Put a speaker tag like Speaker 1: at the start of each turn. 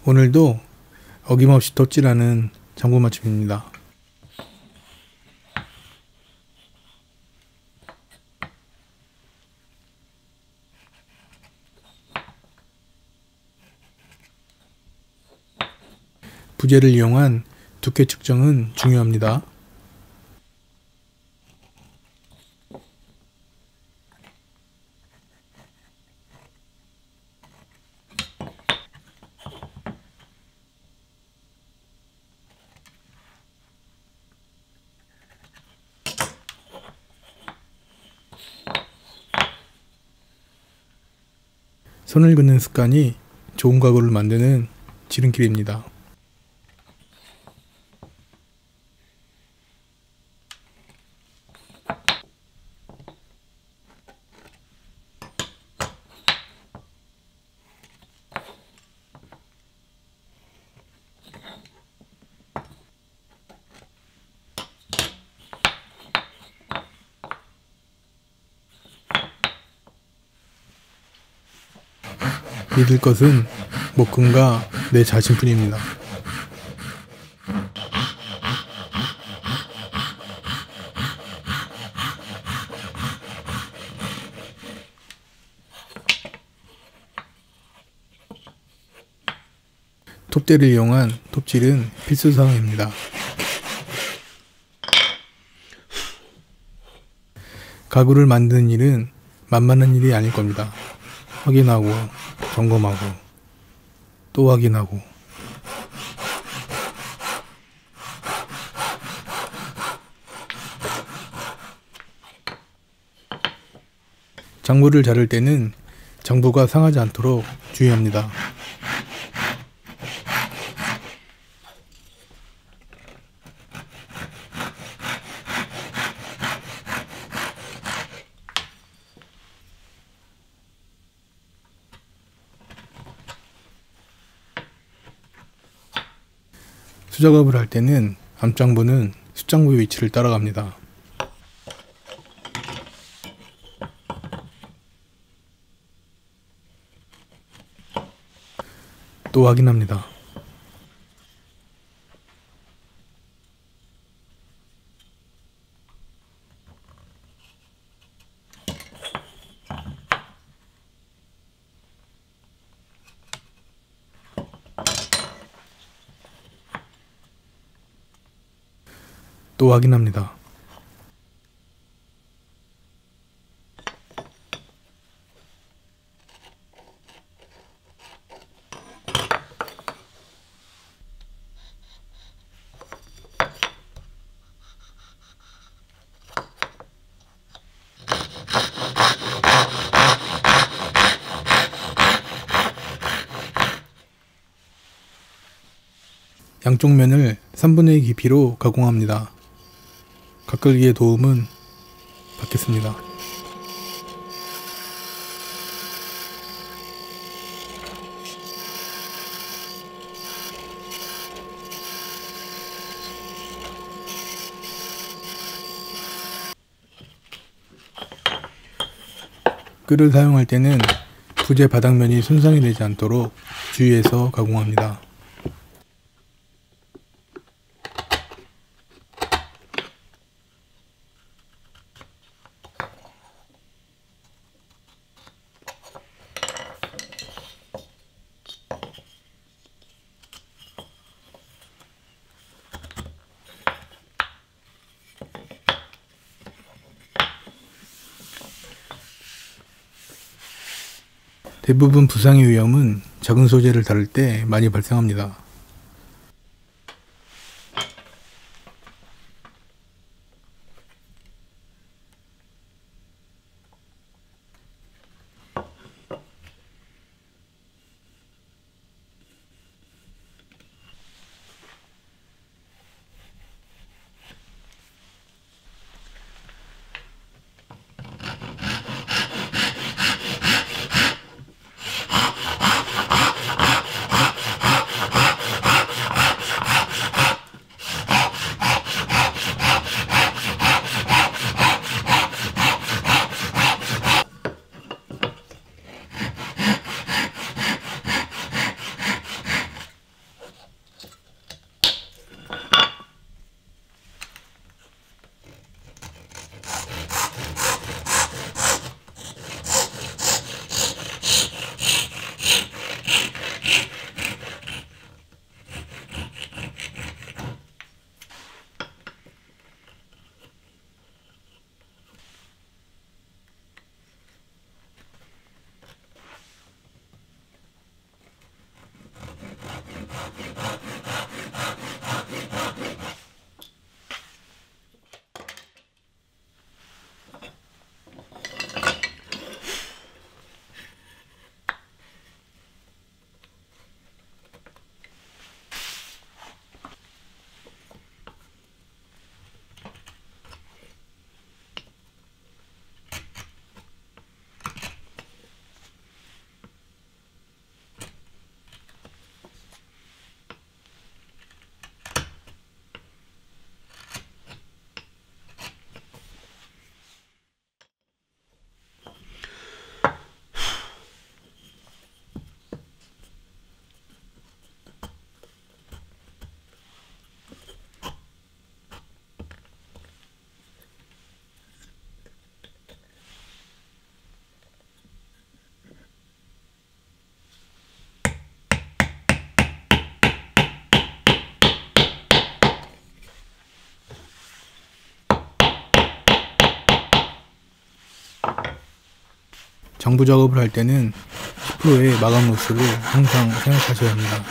Speaker 1: 오늘도 어김없이 톱질하는 장구 맞춤입니다. 부재를 이용한 두께 측정은 중요합니다. 선을 긋는 습관이 좋은 가구를 만드는 지름길입니다. 믿을 것은 목금과 내 자신뿐입니다. 톱대를 이용한 톱질은 필수사항입니다. 가구를 만드는 일은 만만한 일이 아닐 겁니다. 확인하고 점검하고 또 확인하고 장부를 자를 때는 장부가 상하지 않도록 주의합니다. 수작업을 할 때는 앞장부는 숫장부의 위치를 따라갑니다. 또 확인합니다. 또 확인합니다. 양쪽 면을 3분의 2 깊이로 가공합니다. 가끌기의 도움은 받겠습니다. 끌을 사용할 때는 부재 바닥면이 손상이 되지 않도록 주의해서 가공합니다. 대부분 부상의 위험은 작은 소재를 다룰 때 많이 발생합니다. 정부 작업을 할 때는 10%의 마감 로스를 항상 생각하셔야 합니다.